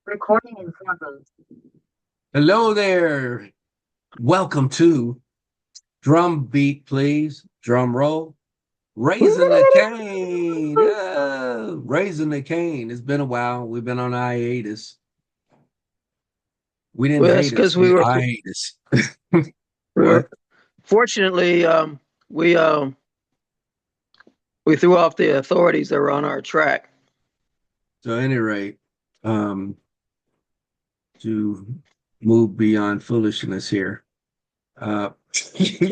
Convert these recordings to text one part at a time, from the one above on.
Recording in progress. Hello there. Welcome to Drum Beat, please. Drum roll. Raising the Cane. Raising the Cane. It's been a while. We've been on hiatus. We didn't Well, that's hate us. because We hiatus. we What? were fortunately we um, we threw off the authorities that were on our track. So, at any rate, um, to move beyond foolishness here. Uh,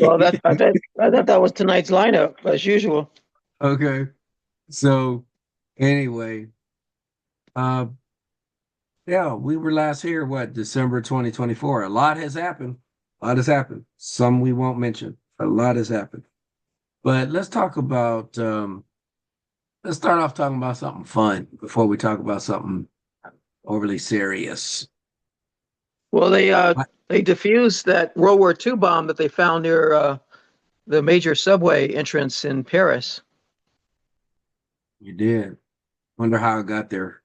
Well, that I thought that was tonight's lineup as usual. okay. So, anyway, uh, yeah, we were last here, what, December 2024. A lot has happened. A lot has happened. Some we won't mention. A lot has happened. But let's start off talking about something fun before we talk about something overly serious. Well, they uh, I- they defused that World War II bomb that they found near the major subway entrance in Paris. You did. Wonder how it got there.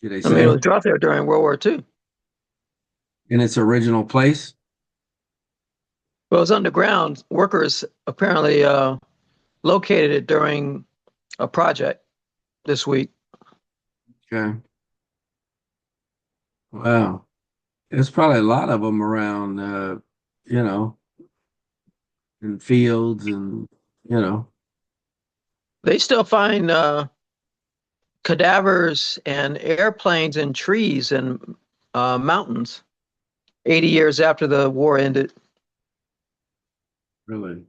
Did they I mean, it say? was dropped there during World War II. In its original place? Well, it was underground. Workers apparently located it during a project this week. Okay. Wow. There's probably a lot of them around, you know, in fields and, you know, They still find cadavers and airplanes and trees and mountains 80 years after the war ended. really.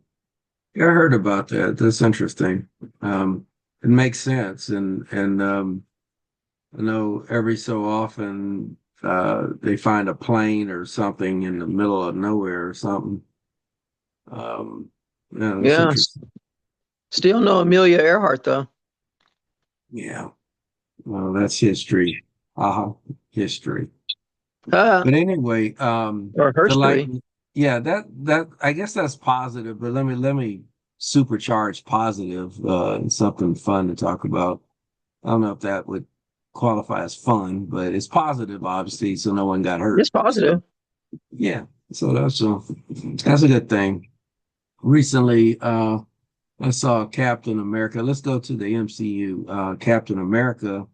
Yeah, I heard about that. That's interesting. It makes sense, and I know every so often they find a plane or something in the middle of nowhere or something. Yeah, that's Yeah, interesting. still no Amelia Earhart though. Yeah, well, that's history. History. Uh, But anyway, or the herstory. light, yeah, that I guess that's positive. But let me supercharge positive and something fun to talk about. I don't know if that would qualify as fun, but it's positive, obviously, so no one got hurt. It's positive. So yeah, so that's a good thing. Recently, I saw Captain America. Let's go to the MCU. Captain America,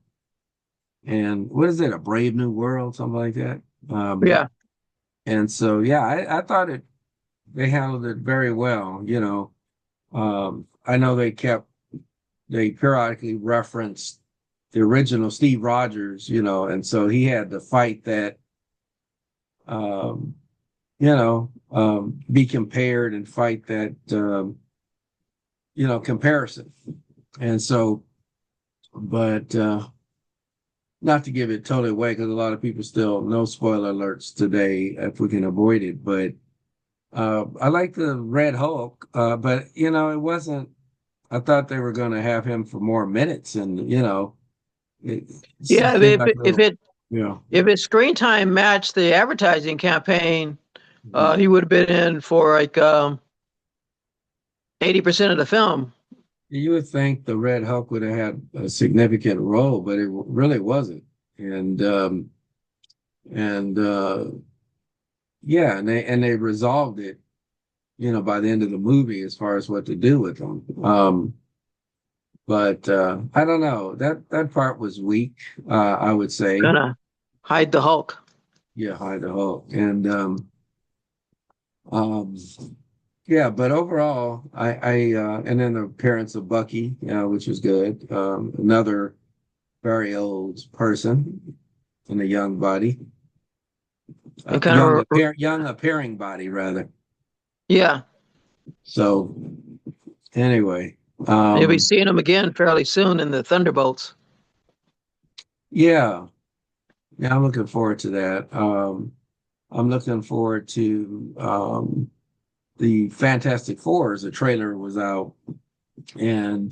and what is it? A Brave New World, something like that. Yeah. And so, yeah, I thought they handled it very well. I know they periodically referenced the original Steve Rogers, and so he had to fight that, um, be compared and fight that, comparison. And so, but not to give it totally away, because a lot of people still no spoiler alerts today if we can avoid it. But I like the Red Hulk, but it wasn't. I thought they were going to have him for more minutes, and it Yeah, seemed like a little, you know. if his screen time matched the advertising campaign, Mhm. he would have been in for like 80% of the film. You would think the Red Hulk would have had a significant role, but it really wasn't. And yeah, and they resolved it, by the end of the movie as far as what to do with them. But I don't know. That part was weak, I would say. Gonna hide the Hulk. Yeah, Hide the Hulk. And um yeah, but overall, and then the appearance of Bucky, which was good. Another very old person in a young body, And kind of, young appearing body rather. yeah, So anyway, you'll be um, seeing him again fairly soon in the Thunderbolts. yeah, yeah, I'm looking forward to that. I'm looking forward to the Fantastic Four. The trailer was out, and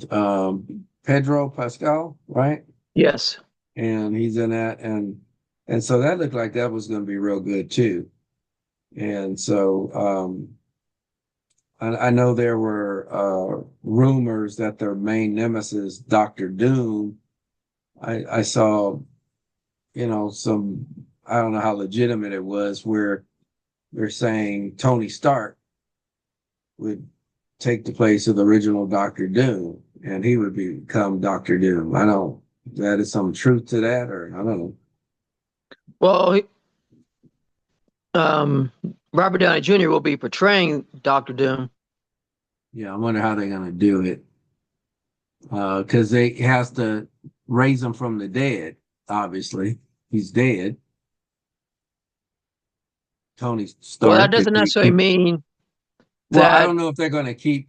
Pedro Pascal, right? Yes. And he's in that, and so that looked like that was going to be real good too. And so I know there were rumors that their main nemesis, Doctor Doom, I saw, some, I don't know how legitimate it was, where they're saying Tony Stark would take the place of the original Doctor Doom, and he would become Doctor Doom. I don't. That is some truth to that, or I don't know. Well, um, Robert Downey Jr. will be portraying Doctor Doom. Yeah, I wonder how they're gonna do it. Because they has to raise him from the dead. Obviously, he's dead. Tony Well, that Stark. If doesn't they necessarily keep, mean well, I that. don't know if they're going to keep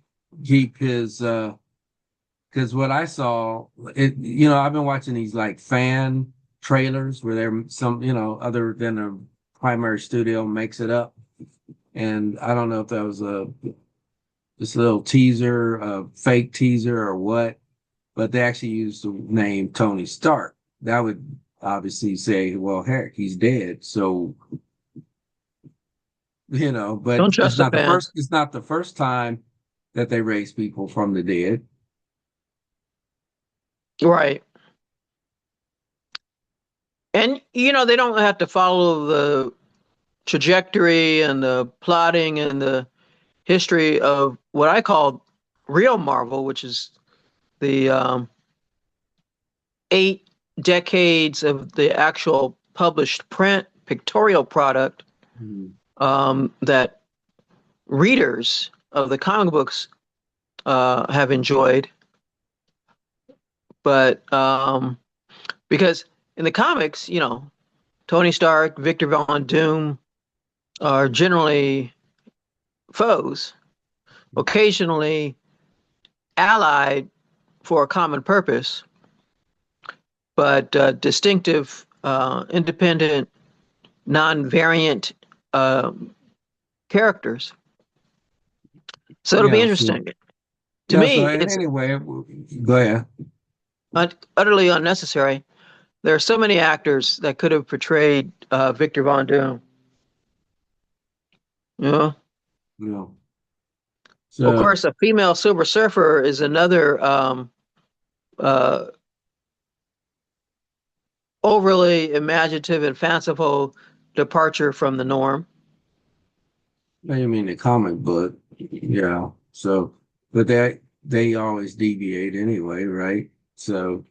his. Because what I saw, I've been watching these like fan trailers where they're some, other than a primary studio makes it up, and I don't know if that was a this little teaser, a fake teaser or what, but they actually used the name Tony Stark. That would obviously say, well, heck, he's dead. So, but Don't trust the fans. it's not the first time that they raise people from the dead. Right. And they don't have to follow the trajectory and the plotting and the history of what I call real Marvel, which is the 8 decades of the actual published print pictorial product Mhm. that readers of the comic books have enjoyed. But because in the comics, Tony Stark, Victor Von Doom are generally foes, occasionally allied for a common purpose, but distinctive, independent, non-variant uh, characters. So it'll be Yeah. So interesting. To yeah. So me, it's anyway, go ahead. utterly unnecessary. There are so many actors that could have portrayed Victor Von Doom. You know, Yeah. of So course, a female Silver Surfer is another uh, overly imaginative and fanciful departure from the norm. I mean the comic book. Yeah. So, but they always deviate anyway, right? So,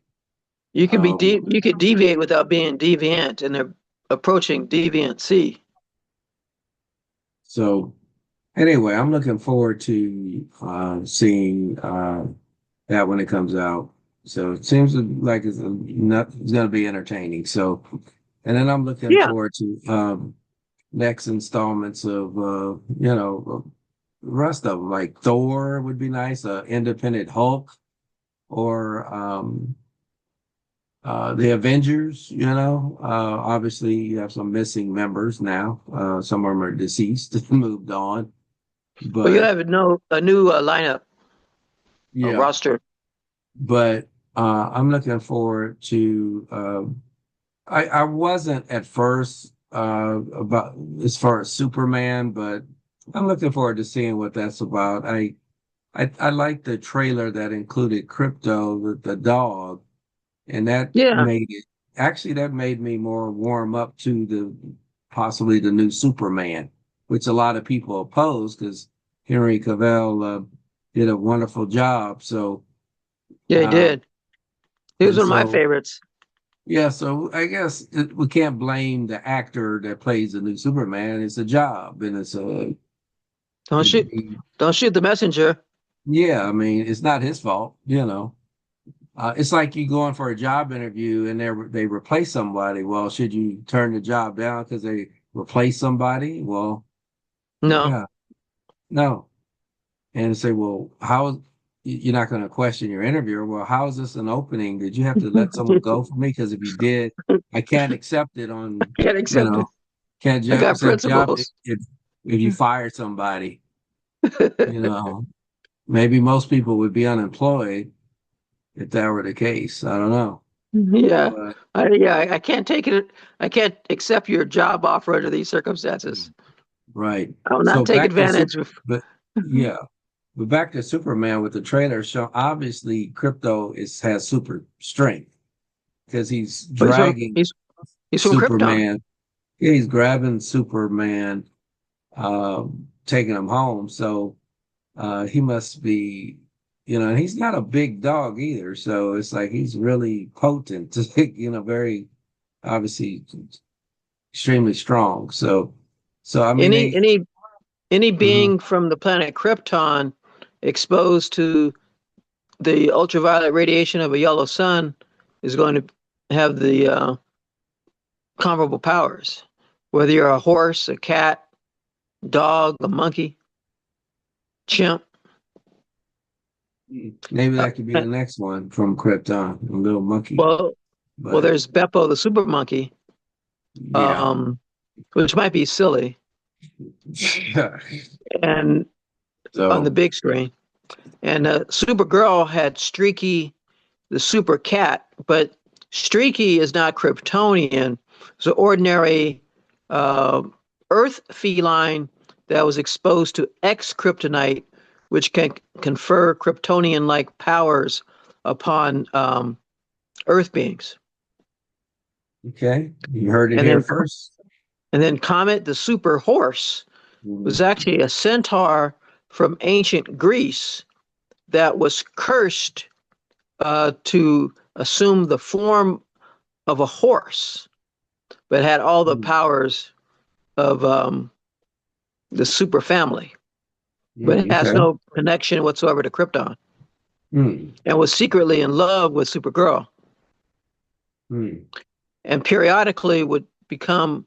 You could deviate without being deviant, and they're approaching deviancy. so anyway, I'm looking forward to seeing that when it comes out. So it seems like it's going to be entertaining. So, and then I'm looking Yeah, forward to next installments of the rest of them. Like Thor would be nice, Independent Hulk, or the Avengers. Obviously you have some missing members now. Some of them are deceased, moved on, but you but have a new lineup, a yeah. roster. But I'm looking forward to. I wasn't at first about as far as Superman, but I'm looking forward to seeing what that's about. I like the trailer that included Crypto, the dog, and Yeah, that made me more warm up to the possibly the new Superman, which a lot of people oppose because Henry Cavill did a wonderful job. So. yeah, he Uh, did. He was and one of my so favorites. Yeah, so I guess we can't blame the actor that plays the new Superman. It's a job, and Don't it, shoot, he, don't shoot the messenger. yeah. I mean, it's not his fault. It's like you going for a job interview and they replace somebody. Well, should you turn the job down because they replace somebody? Well, No, yeah, no. And say, well, you're not going to question your interviewer? Well, how is this an opening? Did you have to let someone go for me? Because if you did, I can't accept it on, can't you accept it. know, can't I got accept job principles. if you fired somebody. You know, maybe most people would be unemployed if that were the case. I don't know, Yeah, but I can't take it. I can't accept your job offer under these circumstances. right. I will not So take advantage of. but yeah, but back to Superman with the trailer show. Obviously, Crypto has super strength. because he's But dragging he's from Krypton. Superman. Yeah, he's grabbing Superman, taking him home. So he must be, and he's not a big dog either. So it's like he's really potent, very obviously extremely strong. So I mean, Any they, any any mhm. being from the planet Krypton exposed to the ultraviolet radiation of a yellow sun is going to have the comparable powers. Whether you're a horse, a cat, dog, a monkey, chimp. Maybe Uh, that could be the next one from Krypton, a little monkey. well, well, But there's Beppo the super monkey, yeah, um, which might be silly, and on the so big screen. And Supergirl had Streaky the super cat, but Streaky is not Kryptonian. It's an ordinary uh, Earth feline that was exposed to X kryptonite, which can confer Kryptonian like powers upon Earth beings. okay, you heard it And here then, first. and then Comet the super horse was Mhm. actually a centaur from ancient Greece that was cursed to assume the form of a horse, but had all the powers of the super family, but it has Okay. no connection whatsoever to Krypton, Hmm. and was secretly in love with Supergirl, Hmm. and periodically would become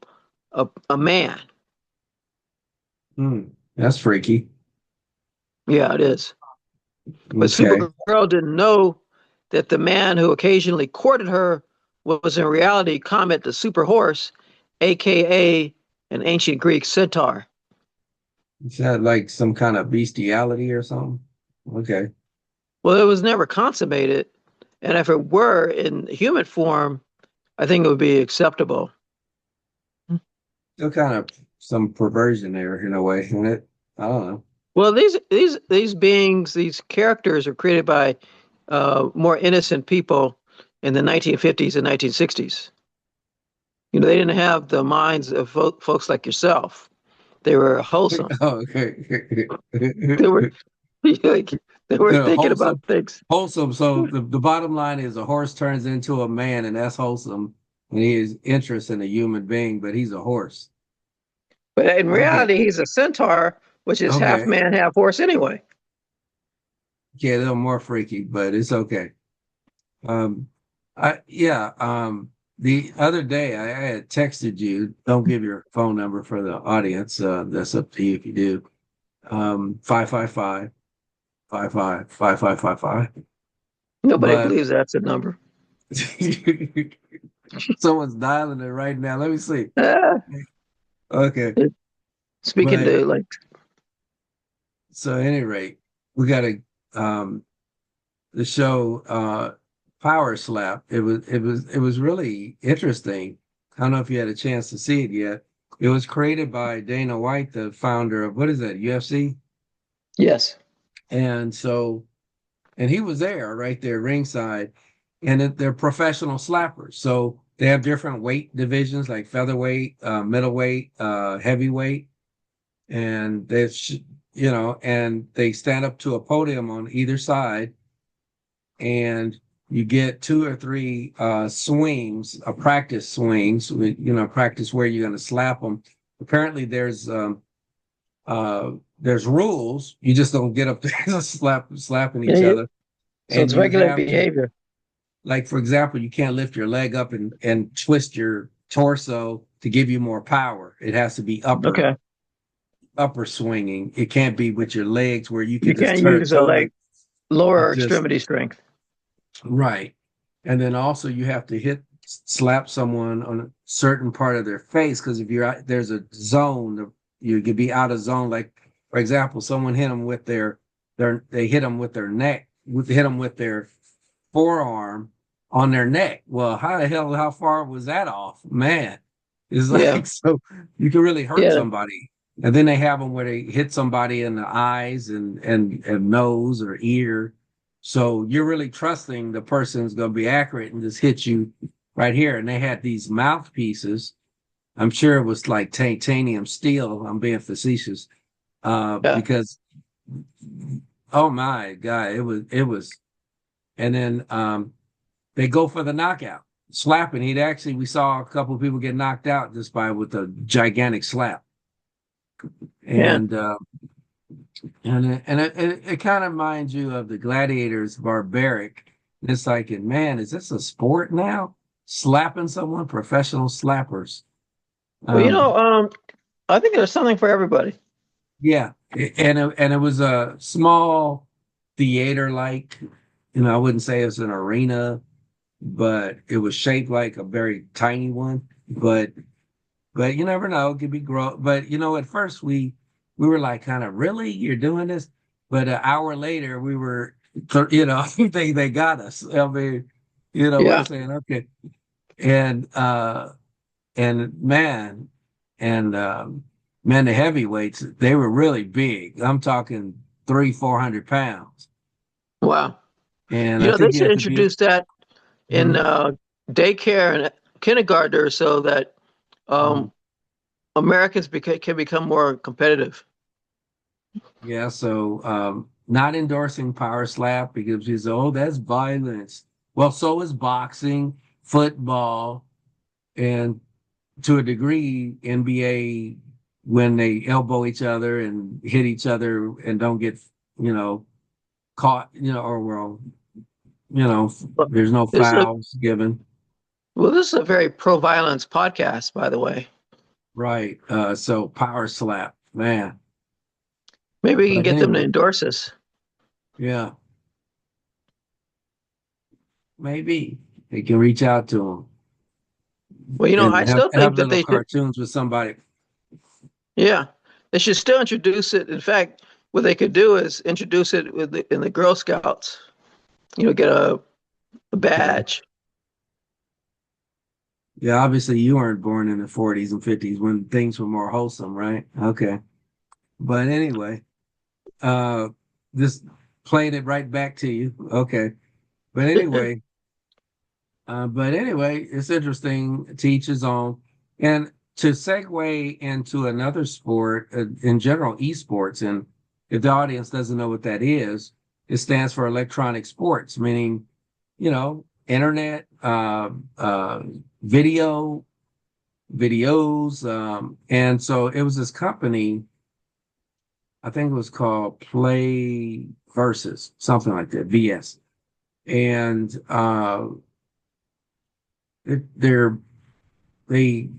a man. Hmm. That's freaky. Yeah, it is. But Okay. Supergirl didn't know that the man who occasionally courted her was in reality Comet the Super Horse, aka an ancient Greek centaur. Is that like some kind of bestiality or something? Okay. Well, it was never consummated, and if it were in human form, I think it would be acceptable. Still kind of some perversion there in a way, isn't it? I don't know. Well, these beings, these characters, are created by more innocent people in the 1950s and 1960s. You know, they didn't have the minds of folks like yourself. They were wholesome. Oh, okay. They were like, they were Yeah, thinking about wholesome. things. Wholesome. So the bottom line is a horse turns into a man, and that's wholesome. And he is interest in a human being, but he's a horse. But in Okay. reality, he's a centaur, which is half Okay. man, half horse anyway. Yeah, a little more freaky, but it's okay. Um, the other day I had texted you. Don't give your phone number for the audience. That's up to you if you do. 555 555555. Nobody But believes that's a number. someone's dialing it right now. Let me see. Ah, Okay. speaking But to like, so at any rate, we got the show Power Slap. It was really interesting. I don't know if you had a chance to see it yet. It was created by Dana White, the founder of what is that, UFC? yes, And so and he was there right there ringside, and they're professional slappers. So they have different weight divisions like featherweight, middleweight, heavyweight, and and they stand up to a podium on either side, and you get two or three swings, practice swings, practice where you're going to slap them. Apparently, there's rules. You just don't get up there slapping yeah, each other, so and it's you regulated have to, behavior. like for example, you can't lift your leg up and twist your torso to give you more power. It has to be Okay, upper swinging. It can't be with your legs where you you could just can't turn use a totally like lower just extremity strength. right. And then also you have to slap someone on a certain part of their face, because if you're out, there's a zone you could be out of zone. Like for example, someone hit them with they hit them with their neck, hit them with their forearm on their neck. Well, how far was that off? Man, it's Yeah, like, so you can really hurt yeah, somebody. And then they have them where they hit somebody in the eyes and nose or ear. So you're really trusting the person's going to be accurate and just hit you right here. And they had these mouthpieces. I'm sure it was like titanium steel. I'm being facetious, Yeah. because oh my God, it was. And then they go for the knockout, slapping. We saw a couple of people get knocked out just by with a gigantic slap. Yeah. And it kind of reminds you of the gladiators barbaric. And it's like, man, is this a sport now? Slapping someone, professional slappers. Well, Um, I think there's something for everybody. yeah, and it was a small theater like, I wouldn't say it's an arena, but it was shaped like a very tiny one. But you never know, it could be grow. But at first we were like, kind of, really, you're doing this? But an hour later, we were, they got us. I mean, we're Yeah. saying, okay, and and man, and man, the heavyweights, they were really big. I'm talking 300-400 pounds, Wow. and I They think you should have to be. introduce that in Mhm, daycare and kindergarten so that mhm. um, Americans can become more competitive. Yeah, so not endorsing power slap because you say, oh, that's violence. Well, so is boxing, football, and to a degree, NBA when they elbow each other and hit each other and don't get, you know, caught, or well, But there's no this is a, fouls given. this is a very pro-violence podcast, by the way. Right. So power slap, man. Maybe we can But get them to anyway, endorse us. yeah, maybe they can reach out to Well, them I and have still have think that little they should. cartoons with somebody. Yeah, they should still introduce it. In fact, what they could do is introduce it in the Girl Scouts. Get a Okay. badge. Yeah, obviously you weren't born in the 40s and 50s when things were more wholesome, right? Okay. But anyway, uh just playing it right back to you. Okay. But anyway, it's interesting to each his own. And to segue into another sport, in general, esports, and if the audience doesn't know what that is, it stands for electronic sports, meaning, internet, video, videos. And so it was this company, I think it was called Play Versus, something like that, VS. And they're they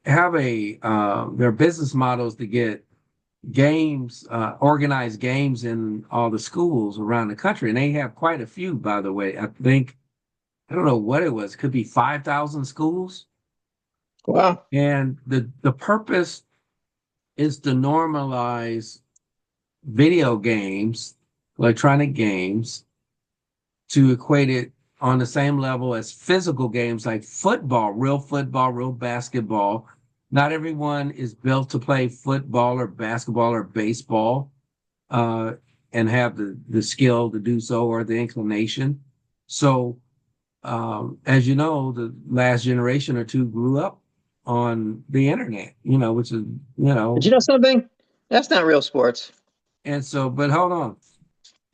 have their business models to get games, organized games in all the schools around the country, and they have quite a few, by the way. I don't know what it was. It could be 5,000 schools, Wow. and the purpose is to normalize video games, electronic games, to equate it on the same level as physical games like football, real basketball. Not everyone is built to play football or basketball or baseball, uh, and have the skill to do so or the inclination. So, as you know, the last generation or two grew up on the internet, which is, But you know something? That's not real sports. and so, but hold on.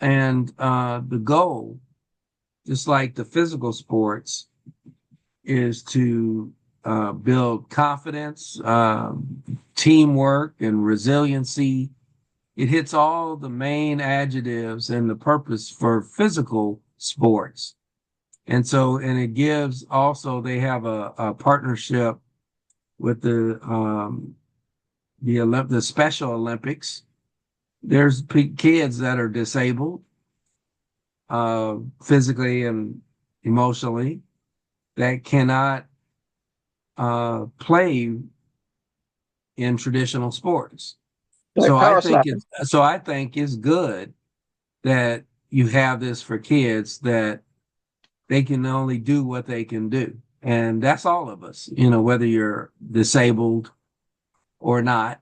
And the goal, just like the physical sports, is to build confidence, teamwork, and resiliency. It hits all the main adjectives and the purpose for physical sports. And so, and it gives also, they have a partnership with the Special Olympics. There's kids that are disabled, physically and emotionally, that cannot play in traditional sports. Like power slapping. So I think it's good that you have this for kids, that they can only do what they can do. And that's all of us, whether you're disabled or not,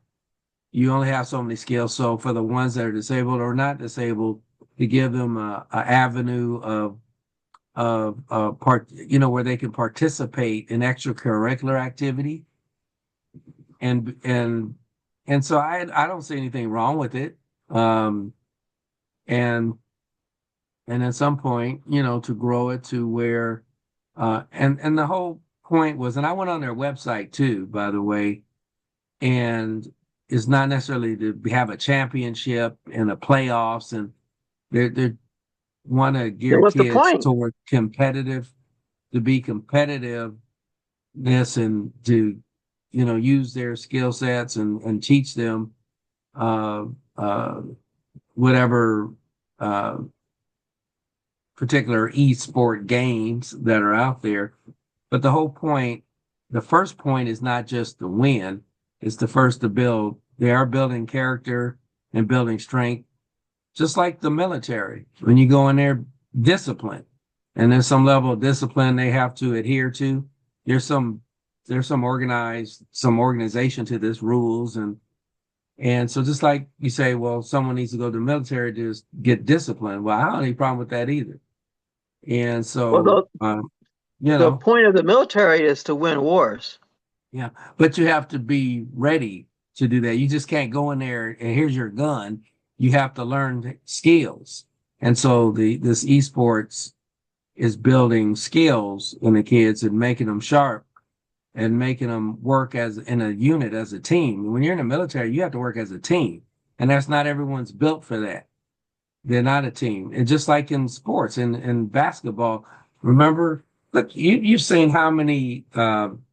you only have so many skills. So for the ones that are disabled or not disabled, to give them a avenue of part, where they can participate in extracurricular activity, and and and so I don't see anything wrong with it. Um, and and at some point, to grow it to where, and the whole point was, and I went on their website too, by the way, and it's not necessarily to have a championship and a playoffs, and they want to Then gear what's the kids point? toward to be competitiveness, and to, use their skill sets, and teach them uh, uh, whatever uh, particular e-sport games that are out there. But the first point is not just to win, it's the first to build. They are building character and building strength, just like the military. When you go in there, discipline, and there's some level of discipline they have to adhere to. There's some some organization to this rules, and so just like you say, well, someone needs to go to the military to just get disciplined. Well, I don't have any problem with that either. And Well, so, you the know, point of the military is to win wars. yeah, but you have to be ready to do that. You just can't go in there and here's your gun. You have to learn skills. And so this esports is building skills in the kids and making them sharp and making them work as in a unit, as a team. When you're in the military, you have to work as a team, and that's not everyone's built for that. They're not a team. And just like in sports, in basketball, remember, look, you've seen how many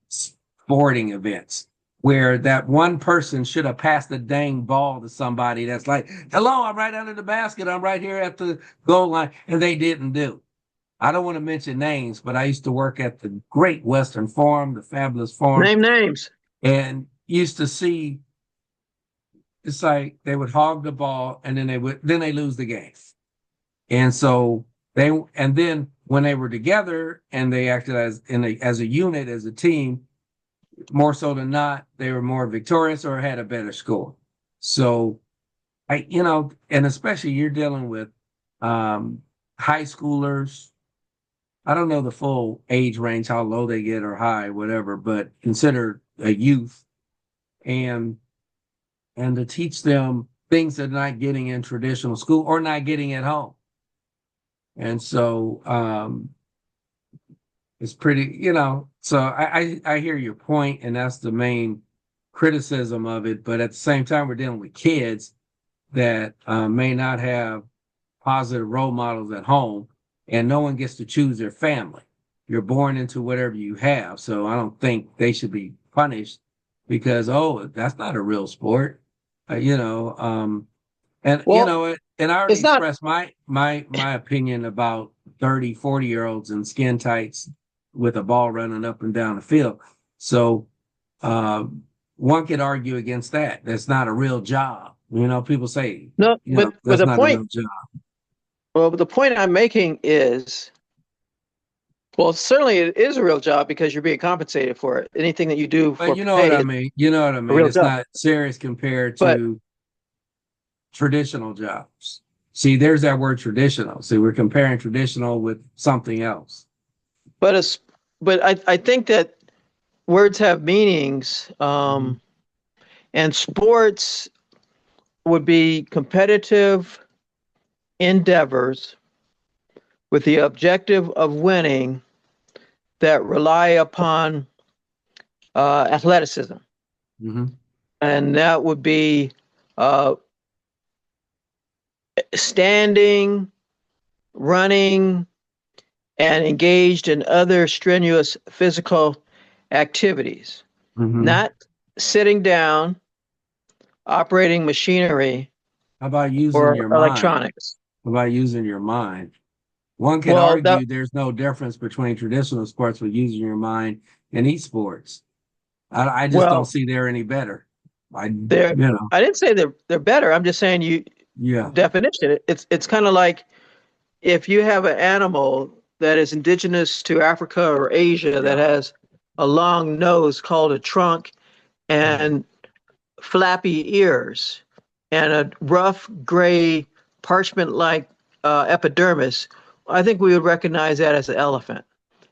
sporting events where that one person should have passed the dang ball to somebody that's like, hello, I'm right under the basket. I'm right here at the goal line. And they didn't do. I don't want to mention names, but I used to work at the Great Western Forum, the Fabulous Forum, Name names. and used to see, it's like they would hog the ball and then they lose the game. And so and then when they were together and they acted as a unit, as a team, more so than not, they were more victorious or had a better score. So and especially you're dealing with um, high schoolers. I don't know the full age range, how low they get or high, whatever, but consider a youth, and to teach them things they're not getting in traditional school or not getting at home. And so it's pretty, so I hear your point, and that's the main criticism of it. But at the same time, we're dealing with kids that may not have positive role models at home, and no one gets to choose their family. You're born into whatever you have. So I don't think they should be punished because, oh, that's not a real sport. And Well, and I already it's not. expressed my opinion about 30, 40-year-olds in skin tights with a ball running up and down the field. So uh, one could argue against that. That's not a real job. People say, No, but that's the not a point. real job. Well, the point I'm making is, well, certainly it is a real job because you're being compensated for it. Anything that you do But for you know what pay I is mean. You know what I a mean. real It's job. not serious compared But to traditional jobs. See, there's that word traditional. See, we're comparing traditional with something else. but it's but I think that words have meanings, Mm-hmm. and sports would be competitive endeavors with the objective of winning that rely upon athleticism, Mm-hmm. and that would be uh, standing, running, and engaged in other strenuous physical activities, Mm-hmm. not sitting down, operating machinery How about using or your mind? electronics. How about using your mind? One could Well, that argue there's no difference between traditional sports with using your mind and esports. I just don't well, see they're any better. I, they're. I didn't say they're better. I'm just saying you yeah, definition. It's kind of like if you have an animal that is indigenous to Africa or Asia that yeah. has a long nose called a trunk Right. and flappy ears and a rough gray parchment like epidermis, I think we would recognize that as an elephant.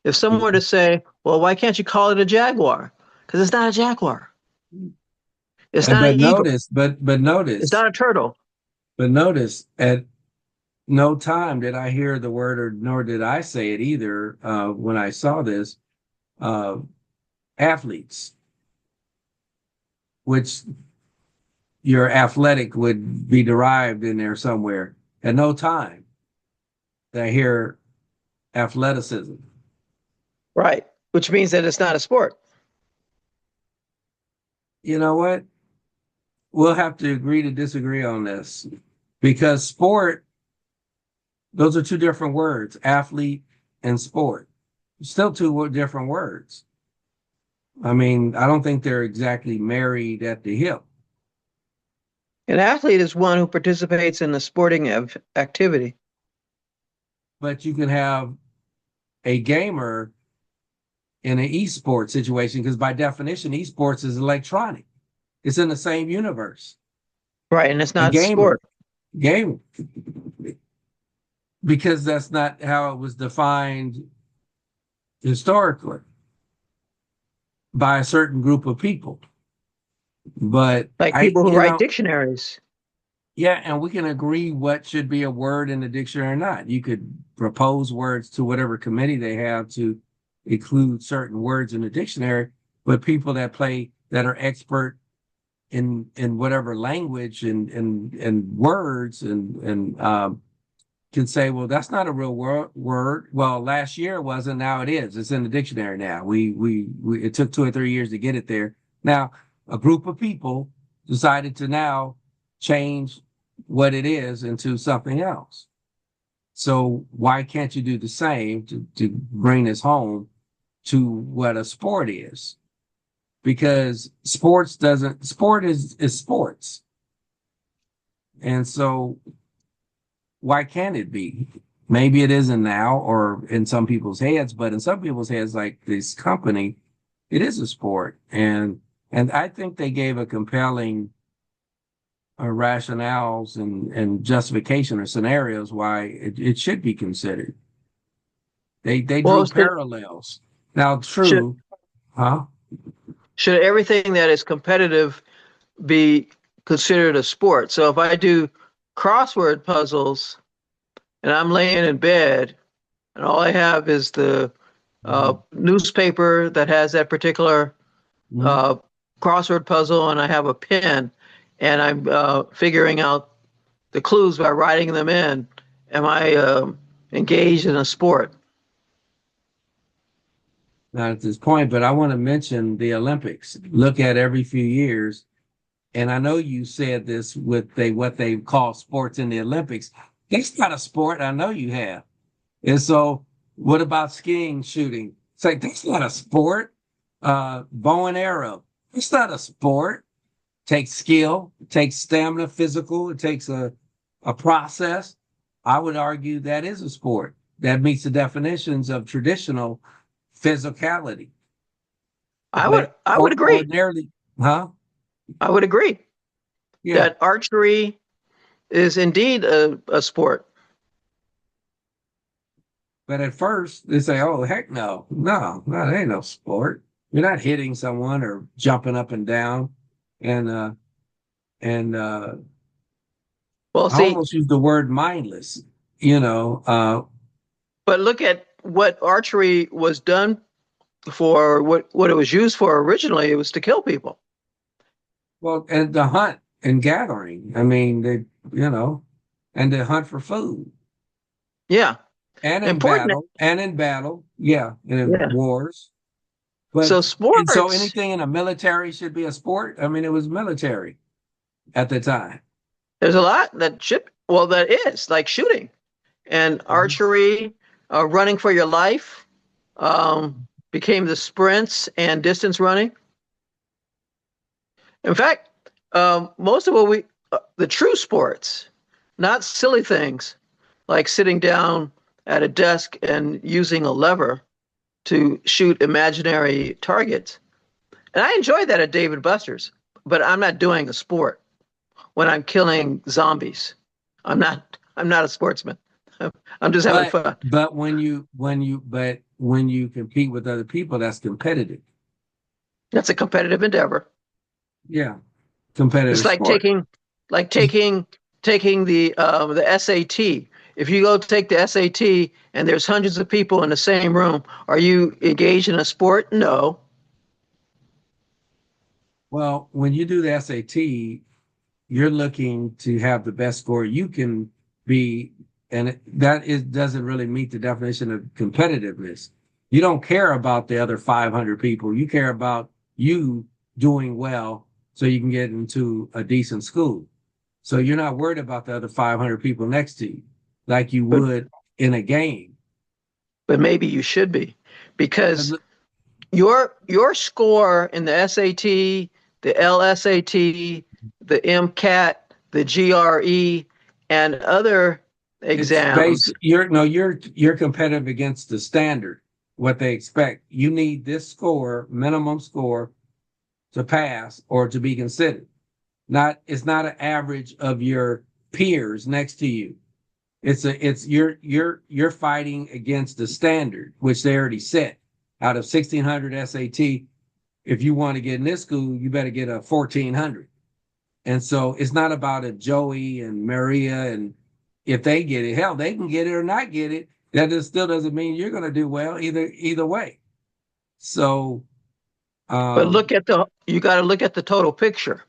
If someone were to say, well, why can't you call it a jaguar? Because it's not a jaguar. It's And not an eagle. but It's not notice, a turtle. at no time did I hear the word, or nor did I say it either, when I saw this, uh, athletes, which your athletic would be derived in there somewhere. At no time did I hear athleticism. Right. Which means that it's not a sport. You know what? We'll have to agree to disagree on this, because sport, those are two different words, athlete and sport. Still two different words. I mean, I don't think they're exactly married at the hip, An athlete is one who participates in a sporting activity. but you can have a gamer in an esports situation, because by definition, esports is electronic. It's in the same universe. Right. And it's A not gamer, sport. game, because that's not how it was defined historically by a certain group of people. But Like people who you write know, dictionaries. yeah, and we can agree what should be a word in the dictionary or not. You could propose words to whatever committee they have to include certain words in the dictionary, but people that are expert in whatever language and words and can say, well, that's not a real word. Well, last year it wasn't, now it is. It's in the dictionary now. We it took 2 or 3 years to get it there. Now, a group of people decided to now change what it is into something else. So why can't you do the same to bring this home to what a sport is? Because sport is sports. And so why can't it be? Maybe it isn't now or in some people's heads, but in some people's heads, like this company, it is a sport. And I think they gave a compelling rationales and justification or scenarios why it should be considered. They Well, drew parallels. Now, should true, huh? should everything that is competitive be considered a sport? So if I do crossword puzzles and I'm laying in bed and all I have is the Mhm. newspaper that has that particular Mhm. uh, crossword puzzle, and I have a pen, and I'm figuring out the clues by writing them in. Am I engaged in a sport? Not at this point, but I want to mention the Olympics. Look at every few years, and I know you said this with what they call sports in the Olympics. It's not a sport. I know you have. And so, what about skiing, shooting? It's like that's not a sport. Bow and arrow. It's not a sport. Takes skill, takes stamina, physical. It takes a process. I would argue that is a sport that meets the definitions of traditional physicality. But I would agree. ordinarily, huh? I would agree Yeah. that archery is indeed a sport. But at first they say, "Oh heck no, that ain't no sport. You're not hitting someone or jumping up and down." And and Well, I see, almost use the word mindless. You know, but look at what archery was done for. What it was used for originally. It was to kill people. well, and the hunt and gathering. I mean, you know, and the hunt for food Yeah, and important. in battle, yeah, and in Yeah. wars. So But and so sports, anything in a military should be a sport. I mean, it was military at the time. there's a lot that should. Well, that is like shooting and Mhm. archery, running for your life, became the sprints and distance running. In fact, most of what the true sports, not silly things like sitting down at a desk and using a lever to shoot imaginary targets. And I enjoy that at David Buster's, but I'm not doing a sport when I'm killing zombies. I'm not a sportsman. I'm just having But fun. when you compete with other people, that's competitive. That's a competitive endeavor. Yeah, It's competitive sport. like taking the SAT. If you go take the SAT and there's hundreds of people in the same room, are you engaged in a sport? No. Well, when you do the SAT, you're looking to have the best score you can be, and that is doesn't really meet the definition of competitiveness. You don't care about the other 500 people. You care about you doing well so you can get into a decent school. So you're not worried about the other 500 people next to you like you But would in a game. but maybe you should be, because your score in the SAT, the LSAT, the MCAT, the GRE, and other It's based exams. you're no you're competitive against the standard, what they expect. You need this score, minimum score to pass or to be considered. Not it's not an average of your peers next to you. It's you're fighting against the standard which they already set. Out of 1600 SAT, if you want to get in this school, you better get a 1400. And so it's not about a Joey and Maria and if they get it, hell, they can get it or not get it. That just still doesn't mean you're going to do well either way. So But um, you got to look at the total picture.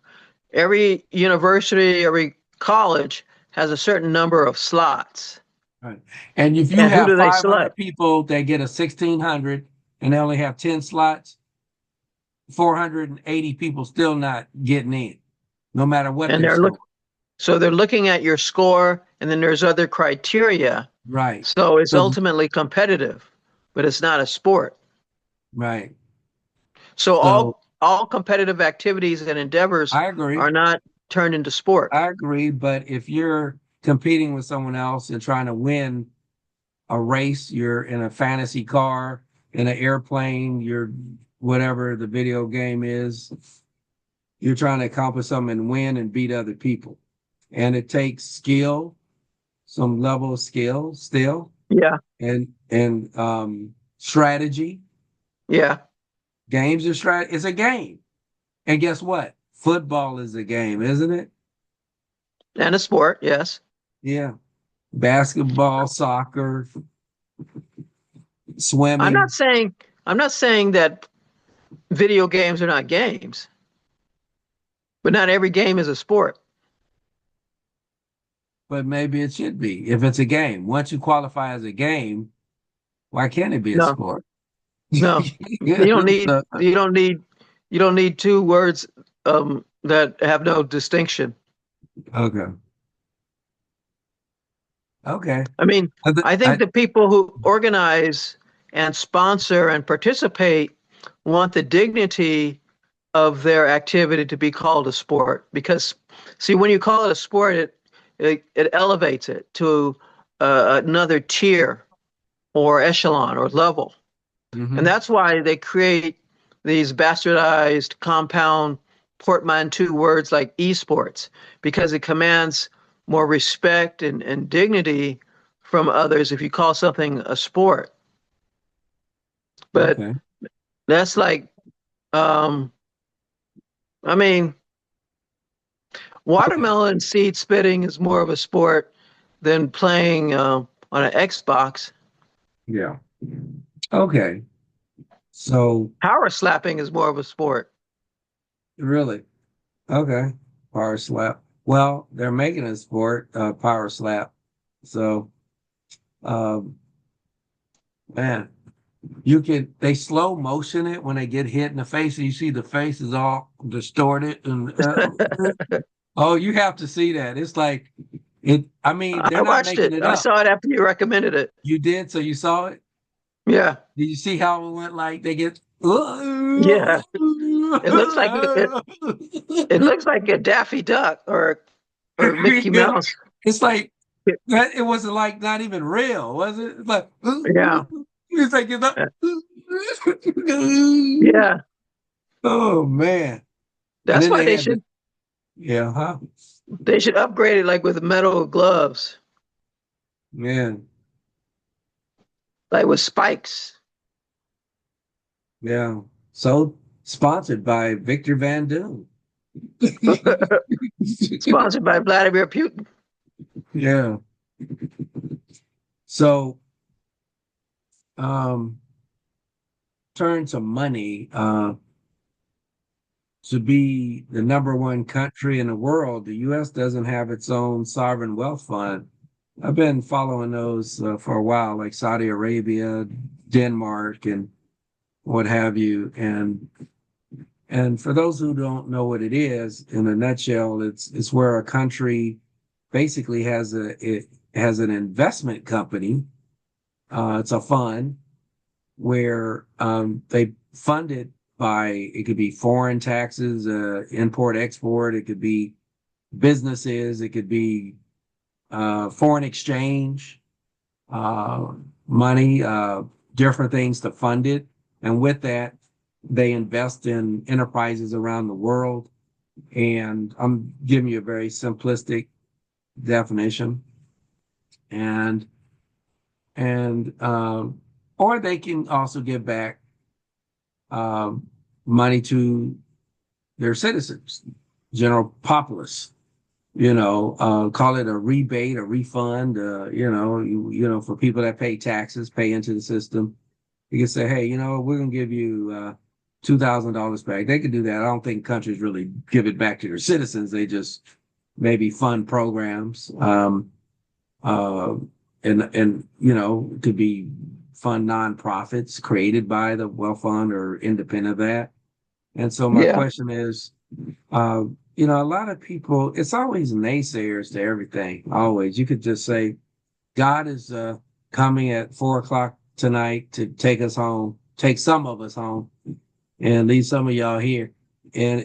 Every university, every college has a certain number of slots. right. And if you And who have do they 500 select? people that get a 1600 and they only have 10 slots, 480 people still not getting in, no matter what And their they're look score. so they're looking at your score, and then there's other criteria. Right. So it's So ultimately competitive, but it's not a sport. right. So So all competitive activities and endeavors I agree. are not turned into sport. I agree. But if you're competing with someone else and trying to win a race, you're in a fantasy car, in an airplane, you're whatever the video game is, you're trying to accomplish something and win and beat other people. And it takes skill, some level of skill still, Yeah, and strategy. yeah, Games are strategy. It's a game. And guess what? Football is a game, isn't it? and a sport. Yes, Yeah. Basketball, soccer, I'm not swimming. saying I'm not saying that video games are not games, but not every game is a sport. But maybe it should be if it's a game. Once you qualify as a game, why can't it be a No, sport? no, Yeah, so- you don't need two words that have no distinction. okay. Okay. I mean, I, th- I think I, the people who organize and sponsor and participate want the dignity of their activity to be called a sport, because see, when you call it a sport, it elevates it to another tier or echelon or level. And mhm. that's why they create these bastardized compound portmanteau words like esports, because it commands more respect and dignity from others if you call something a sport. But Okay. that's like, um, I mean, Okay. watermelon seed spitting is more of a sport than playing on an Xbox. Yeah. Okay. So Power slapping is more of a sport. really, okay. Power slap. Well, they're making a sport, power slap. So, um, man, you can they slow motion it when they get hit in the face, and you see the face is all distorted and oh, you have to see that. It's like it. I mean, they're I not watched making it. it I up. saw it after you recommended it. You did, so you saw it. Yeah, Did you see how it went? Like they get. yeah. It looks like it looks like a Daffy Duck or Mickey Mouse. It's like that. It wasn't like not even real, was it? It's like Yeah, it's like it's not. yeah. Oh man! And That's then why they had the yeah, huh? they should upgrade it like with metal gloves. Yeah. like with spikes. Yeah. So sponsored by Victor Van Doom. Sponsored by Vladimir Putin. Yeah. So um turn to money, to be the number one country in the world, the US doesn't have its own sovereign wealth fund. I've been following those for a while, like Saudi Arabia, Denmark, and what have you. And for those who don't know what it is, in a nutshell, it's where a country basically it has an investment company. It's a fund where they fund it by, it could be foreign taxes, import export, it could be businesses, it could be foreign exchange, uh, money, different things to fund it. And with that, they invest in enterprises around the world. And I'm giving you a very simplistic definition. And and or they can also give back um, money to their citizens, general populace. Call it a rebate, a refund. For people that pay taxes, pay into the system. You can say, hey, we're gonna give you $2,000 back. They could do that. I don't think countries really give it back to their citizens. They just maybe fund programs. Uh, and it could be fund nonprofits created by the wealth fund or independent of that. And so my Yeah. question is, uh, a lot of people, it's always naysayers to everything. Always. You could just say, God is coming at 4 o'clock tonight to take us home, take some of us home, and leave some of y'all here. And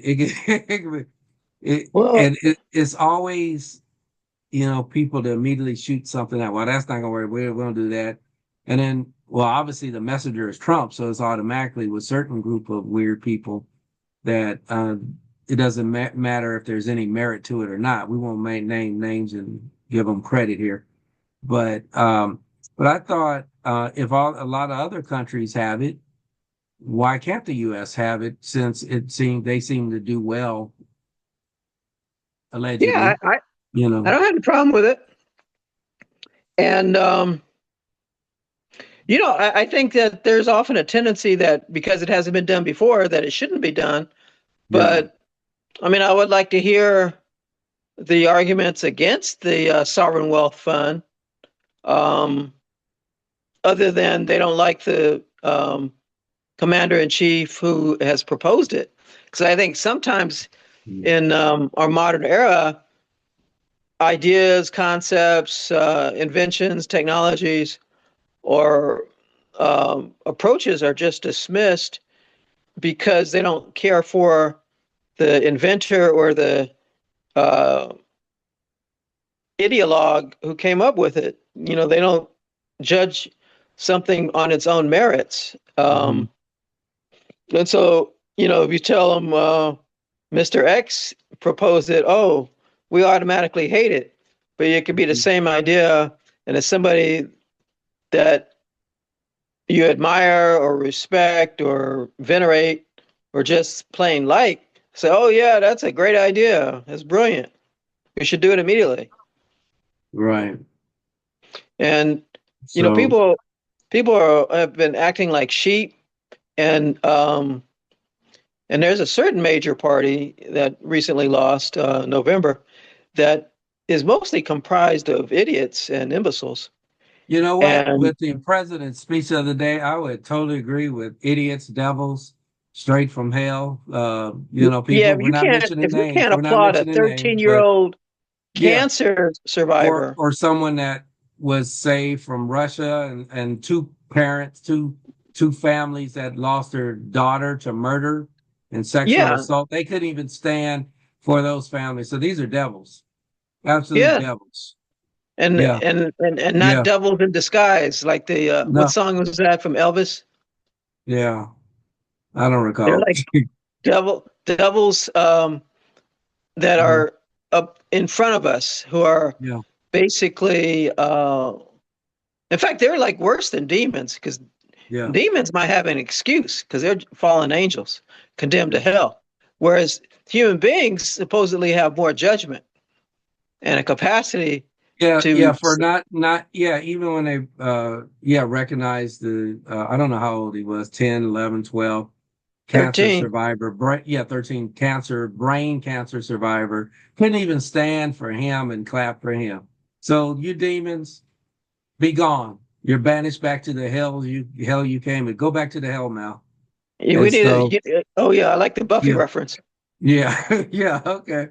Well, it's always, people to immediately shoot something out. Well, that's not gonna work. We don't do that. And then, well, obviously the messenger is Trump, so it's automatically with certain group of weird people that it doesn't matter if there's any merit to it or not. We won't name names and give them credit here, but I thought if a lot of other countries have it, why can't the U.S. have it? Since they seem to do well, yeah, allegedly. I don't have a problem with it. And I think that there's often a tendency that because it hasn't been done before, that it shouldn't be done. Yeah. But I mean, I would like to hear the arguments against the sovereign wealth fund, um, other than they don't like the commander in chief who has proposed it. Because I think sometimes in our modern era, ideas, concepts, inventions, technologies, or approaches are just dismissed because they don't care for the inventor or the uh, ideologue who came up with it. They don't judge something on its own merits. Mm-hmm. And so, if you tell them Mr. X proposed it, oh, we automatically hate it. But it could be the same idea, and it's somebody that you admire or respect or venerate or just plain like. Say, oh yeah, that's a great idea. That's brilliant. We should do it immediately. Right. And So, have been acting like sheep, and there's a certain major party that recently lost November that is mostly comprised of idiots and imbeciles. you know what? And With the president's speech the other day, I would totally agree with idiots, devils, straight from hell. yeah, People, we're not mentioning if you names. can't We're not applaud a mentioning names, 13-year but old yeah, cancer survivor, or someone that was saved from Russia and two families that lost their daughter to murder and sexual yeah, assault. They couldn't even stand for those families. So these are devils, absolute yeah, devils. and Yeah, not yeah, devils in disguise like the what no, song was that from Elvis? yeah. I don't They're recall. like devils that Mhm. are up in front of us who are Yeah, basically In fact, they're like worse than demons because Yeah. demons might have an excuse because they're fallen angels condemned to hell, whereas human beings supposedly have more judgment and a capacity Yeah, to yeah, for not yeah, even when they yeah, recognized the I don't know how old he was, 10, 11, 12, cancer 13. survivor, yeah, 13 brain cancer survivor, couldn't even stand for him and clap for him. So you demons, be gone. You're banished back to the hell you came and go back to the hell now. Yeah, we And need so to. Oh yeah, I like the Buffy yeah, reference. yeah, yeah, okay.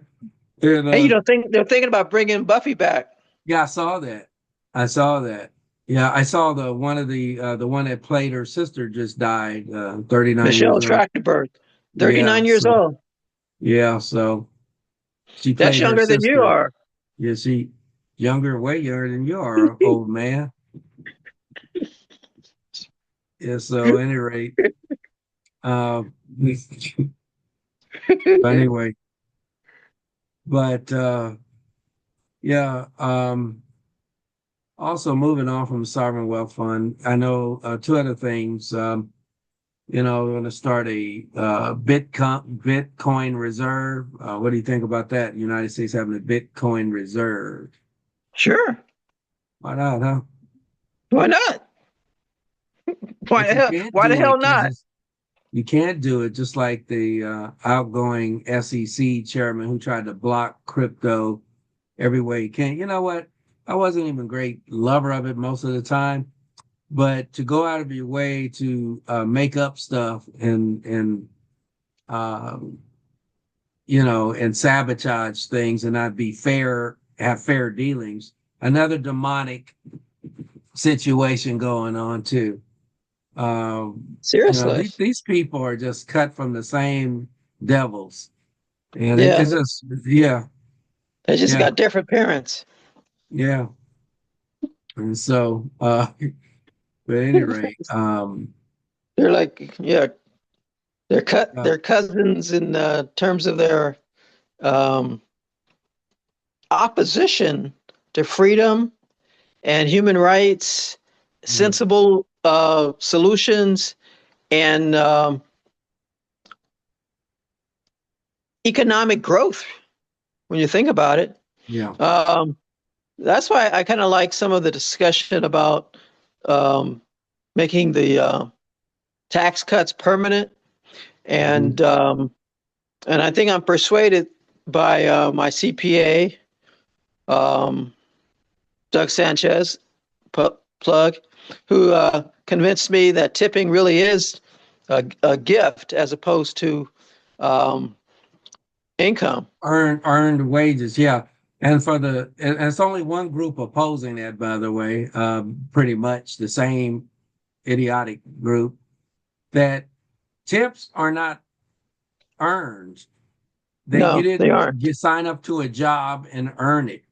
And Hey, you don't think they're thinking about bringing Buffy back? yeah, I saw that. I saw that. Yeah, I saw the one that played her sister just died, 39 Michelle years old. Trachtenberg, Yeah, 39 years so old. yeah, so she That's played her younger than you sister. are. Yeah, she younger, way younger than you are, old man. Yeah, so at any rate, uh, but anyway, but yeah, also moving on from the sovereign wealth fund, I know two other things. We're going to start a Bitcoin reserve. What do you think about that? United States having a Bitcoin reserve. Sure. Why not, huh? Why not? Why But the you hell? can't Why the do hell it because not? you can't do it just like the outgoing SEC chairman who tried to block crypto every way he can. You know what? I wasn't even a great lover of it most of the time, but to go out of your way to make up stuff and um, and sabotage things and not be fair, have fair dealings. Another demonic situation going on too. Seriously. These people are just cut from the same devils, and Yeah, it's just yeah, they just yeah, got different parents. yeah. And so, but at any rate, They're like, yeah, uh, they're cousins in terms of their um, opposition to freedom and human rights, mm, sensible solutions, and economic growth. When you think about it, yeah, um, that's why I kind of like some of the discussion about um, making the tax cuts permanent, mhm, and I think I'm persuaded by my CPA, um, Doug Sanchez, plug, who convinced me that tipping really is a gift as opposed to um, income. earned wages, yeah. And and it's only one group opposing that, by the way, pretty much the same idiotic group that tips are not earned. That you No, they didn't aren't. sign up to a job and earn it.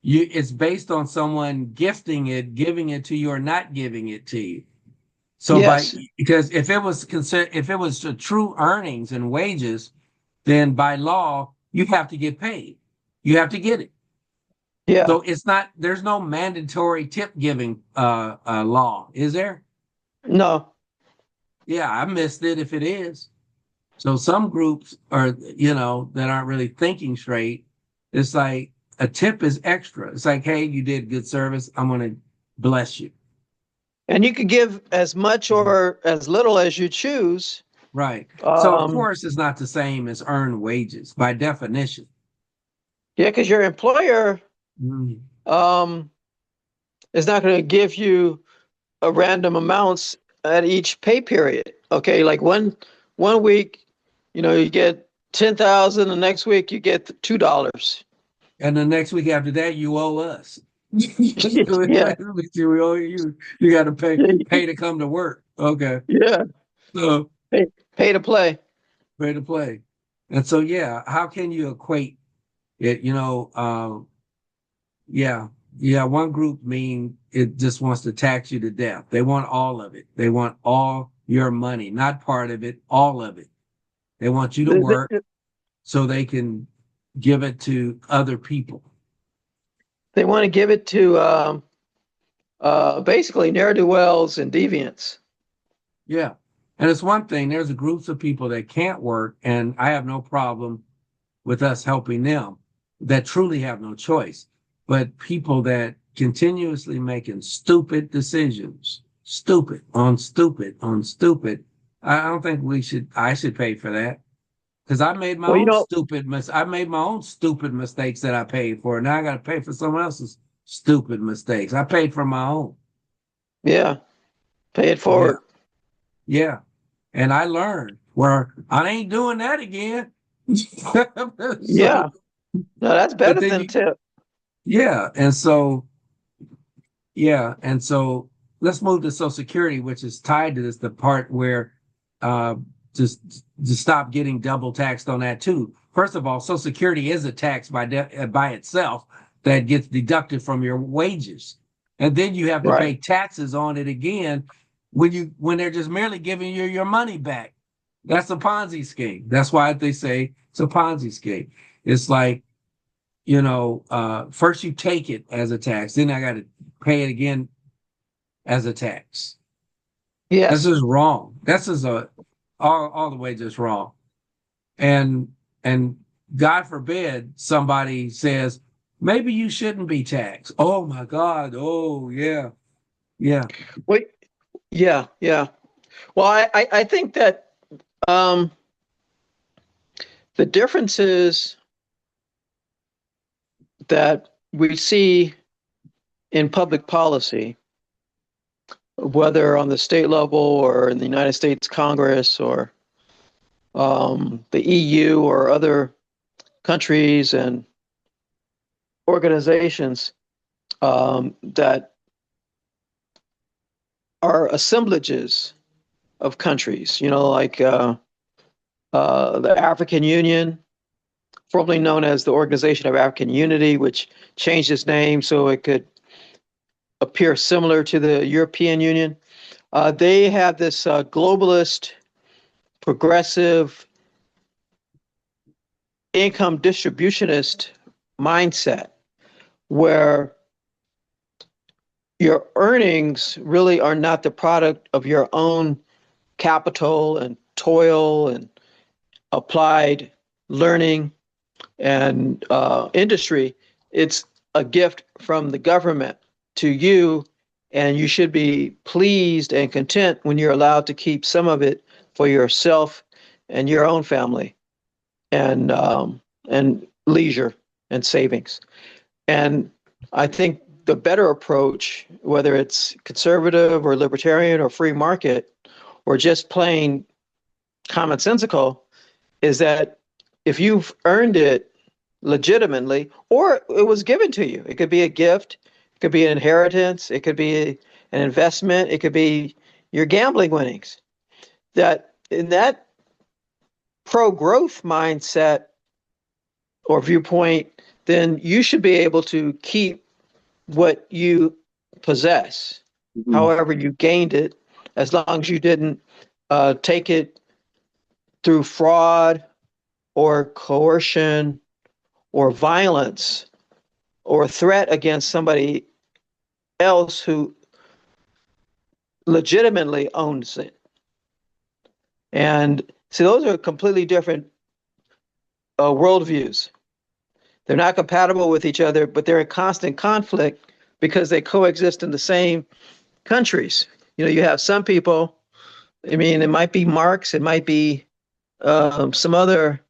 It's based on someone gifting it, giving it to you, or not giving it to you. So Yes. because if it was the true earnings and wages, then by law you have to get paid. You have to get it. Yeah. So it's not there's no mandatory tip giving law, is there? No. Yeah, I missed it if it is. So some groups are, that aren't really thinking straight. It's like a tip is extra. It's like, hey, you did good service. I'm going to bless you. And you could give as much Mhm. or as little as you choose. Right. So of Um, course it's not the same as earned wages by definition. yeah, because your employer Mhm. um, is not going to give you a random amounts at each pay period. Okay, like one week, you get 10,000, the next week you get $2. And the next week after that, you owe us. Yeah, We owe you. You got to pay to come to work. Okay. yeah, So pay to play. pay to play. And so, yeah, how can you equate it? Yeah, yeah. One group mean it just wants to tax you to death. They want all of it. They want all your money, not part of it, all of it. They want you to work They, so they can give it to other people. they want to give it to basically ne'er-do-wells and deviants. Yeah. And it's one thing, there's groups of people that can't work, and I have no problem with us helping them that truly have no choice. But people that continuously making stupid decisions, stupid on stupid, I don't think I should pay for that. Because Well, you know, I made my own stupid mistakes that I paid for. Now I got to pay for someone else's stupid mistakes. I paid for my own. yeah, pay it Yeah. forward. Yeah. And I learned where I ain't doing that again. So, Yeah, no, that's but better then than you, tip. yeah. And so, yeah. And so let's move to Social Security, which is tied to this, the part where uh, just to stop getting double taxed on that too. First of all, Social Security is a tax by itself that gets deducted from your wages. And then you have to Right. pay taxes on it again when they're just merely giving you your money back. That's a Ponzi scheme. That's why they say it's a Ponzi scheme. It's like, first you take it as a tax, then I got to pay it again as a tax. This Yes. is wrong. This is all the way just wrong. And and God forbid somebody says maybe you shouldn't be taxed. Oh my God. Oh yeah, yeah. Wait. Yeah. Yeah. Well, I think that um, the differences that we see in public policy, whether on the state level or in the United States Congress or the EU or other countries and organizations that are assemblages of countries, like the African Union, formerly known as the Organization of African Unity, which changed its name so it could appear similar to the European Union. They have this globalist, progressive, income distributionist mindset where your earnings really are not the product of your own capital and toil and applied learning and industry. It's a gift from the government to you, and you should be pleased and content when you're allowed to keep some of it for yourself and your own family and leisure and savings. And I think the better approach, whether it's conservative or libertarian or free market or just plain commonsensical, is that if you've earned it legitimately or it was given to you, it could be a gift, it could be an inheritance, it could be an investment, it could be your gambling winnings. That in that pro growth mindset or viewpoint, then you should be able to keep what you possess, Mhm. however you gained it, as long as you didn't take it through fraud or coercion or violence or threat against somebody else who legitimately owns it. And see, those are completely different worldviews. They're not compatible with each other, but they're in constant conflict because they coexist in the same countries. You have some people, I mean, it might be Marx, it might be some other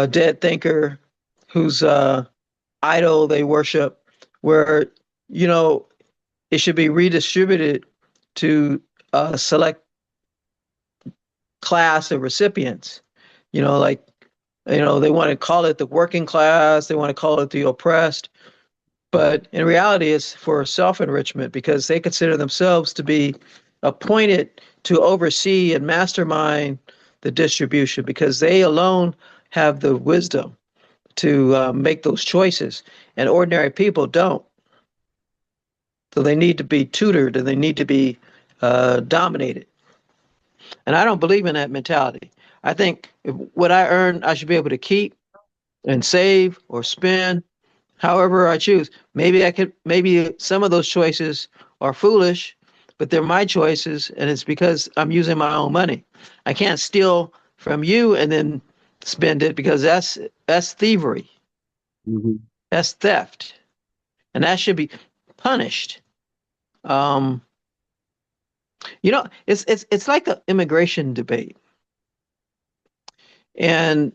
dead thinker whose idol they worship, where, you know, it should be redistributed to a select class of recipients. Like, they want to call it the working class, they want to call it the oppressed, but in reality, it's for self enrichment because they consider themselves to be appointed to oversee and mastermind the distribution because they alone have the wisdom to make those choices, and ordinary people don't. So they need to be tutored and they need to be dominated. And I don't believe in that mentality. I think what I earn, I should be able to keep and save or spend however I choose. Maybe some of those choices are foolish, but they're my choices, and it's because I'm using my own money. I can't steal from you and then spend it because that's thievery. Mhm. That's theft, and that should be punished. Um, it's like the immigration debate, and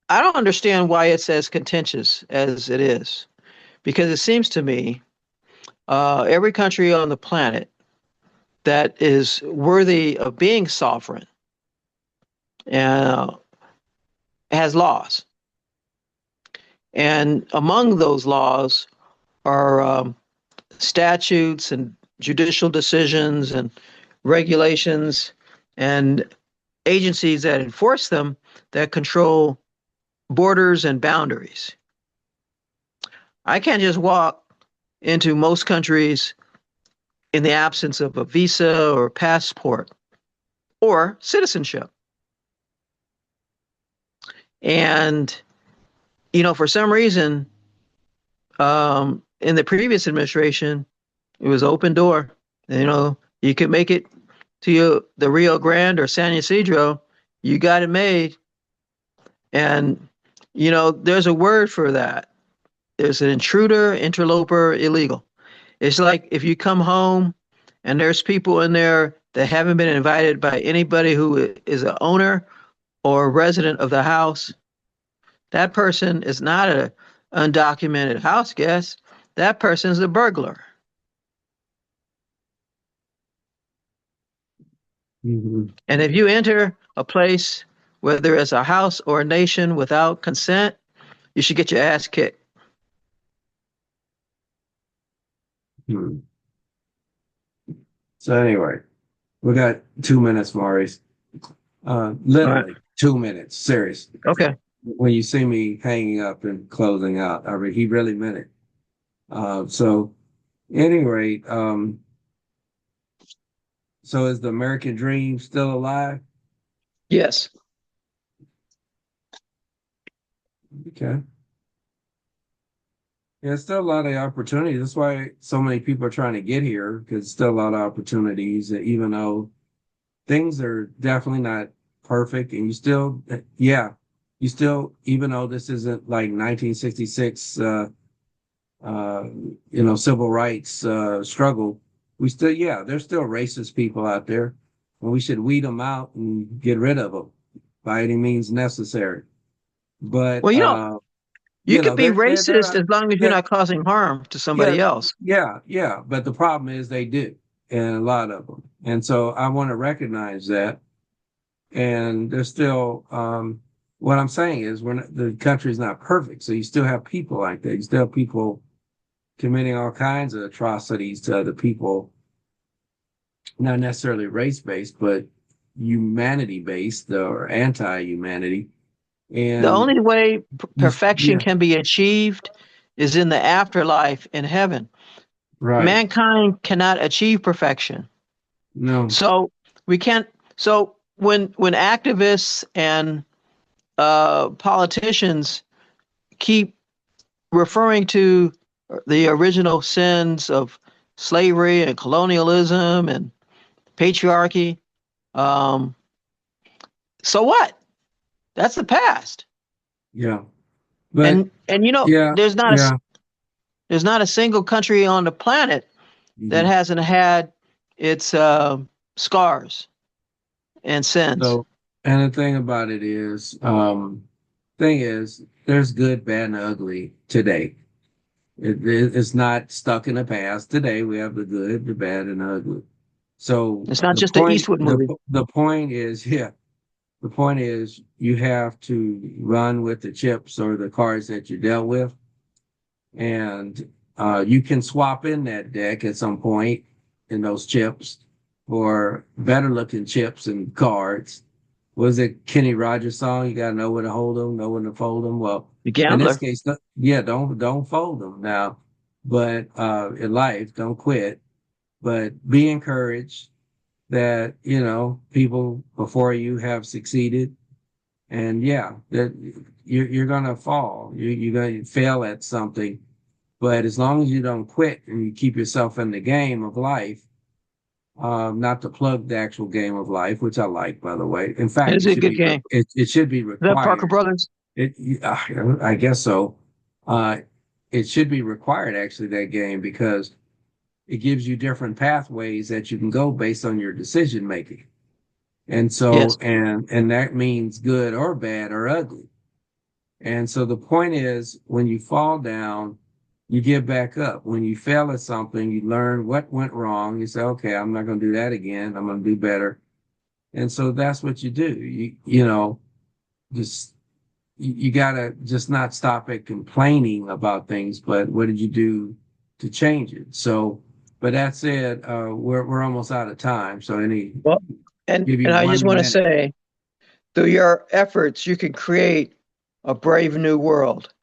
I don't understand why it's as contentious as it is, because it seems to me every country on the planet that is worthy of being sovereign uh, has laws, and among those laws are statutes and judicial decisions and regulations and agencies that enforce them that control borders and boundaries. I can't just walk into most countries in the absence of a visa or passport or citizenship. And, for some reason, in the previous administration, it was open door. You could make it to the Rio Grande or San Ysidro, you got it made. And, there's a word for that. There's an intruder, interloper, illegal. It's like if you come home and there's people in there that haven't been invited by anybody who is an owner or a resident of the house, that person is not an undocumented house guest. That person is a burglar. Mhm. And if you enter a place, whether it's a house or a nation, without consent, you should get your ass kicked. Mhm. So anyway, we got 2 minutes, Maurice. All right. Literally 2 minutes. Serious. Okay. When you see me hanging up and closing out, I mean, he really meant it. So, any rate, so is the American dream still alive? Yes. Okay. Yeah, still a lot of opportunities. That's why so many people are trying to get here because still a lot of opportunities, even though things are definitely not perfect. And yeah, you still, even though this isn't like 1966, uh, civil rights struggle, yeah, there's still racist people out there, and we should weed them out and get rid of them by any means necessary. But Well, you could be they're racist as long as you're they're not causing harm to yeah, somebody else. yeah. But the problem is they do, and a lot of them. And so I want to recognize that. And there's still, what I'm saying is, the country's not perfect. So you still have people like that. You still have people committing all kinds of atrocities to other people, not necessarily race based, but humanity based or anti humanity. The And only way perfection yeah, can be achieved is in the afterlife in heaven. right. Mankind cannot achieve perfection. No, So we can't. So when activists and politicians keep referring to the original sins of slavery and colonialism and patriarchy, um, so what? That's the past. yeah. But And yeah, yeah. there's not a single country on the planet that Mhm. hasn't had its scars and sins. So, and the thing about it is, there's good, bad, and ugly today. It's not stuck in the past. Today we have the good, the bad, and the ugly. So It's not just the Eastwood movie. the point is, yeah, the point is you have to run with the chips or the cards that you dealt with, and you can swap in that deck at some point in those chips for better looking chips and cards. Was it Kenny Rogers song? You gotta know when to hold them, know when to fold them. Well, The in this Gambler. case, yeah, don't fold them now. But in life, don't quit. But be encouraged that people before you have succeeded, and yeah, that you're gonna fall. You're gonna fail at something, But as long as you don't quit and you keep yourself in the game of life, not to plug the actual game of life, which I like, by the way. In It fact, is a good game. Is it should be that Parker required. Brothers? I guess so. Uh, it should be required actually that game because it gives you different pathways that you can go based on your decision making. And Yes. so, and that means good or bad or ugly. And so the point is when you fall down, you get back up. When you fail at something, you learn what went wrong. You say, okay, I'm not going to do that again. I'm going to do better. And so that's what you do. You know, just you gotta just not stop at complaining about things, but what did you do to change it? So, but that said, we're almost out of time. So, any Well, and give you and I just one want to minute. say, through your efforts, you can create a brave new world.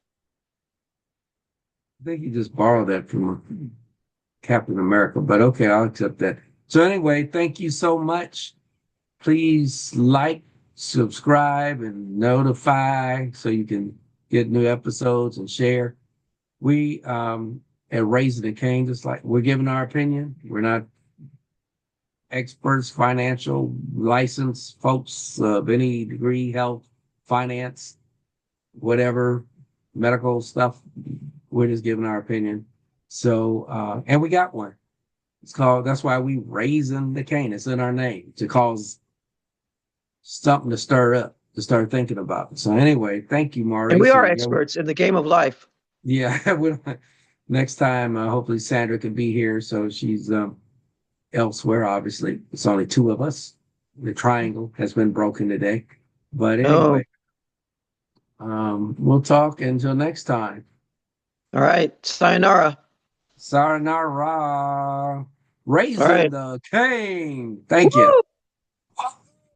I think you just borrowed that from Captain America, but okay, I'll accept that. So anyway, thank you so much. Please like, subscribe, and notify so you can get new episodes and share. We at Raising the Cane, just like we're giving our opinion. We're not experts, financial, licensed folks of any degree, health, finance, whatever, medical stuff. We're just giving our opinion. So, and we got one. It's called, that's why we raising the cane. It's in our name to cause something to stir up, to start thinking about. So anyway, thank you, And we Maurice. are And experts in the game of life. yeah, next time, hopefully Sandra can be here. So she's elsewhere, obviously. It's only two of us. The triangle has been broken today. But Oh, anyway, we'll talk until next time. all right. Sayonara. Sayonara. All Raising right. the cane. Thank you. Woo!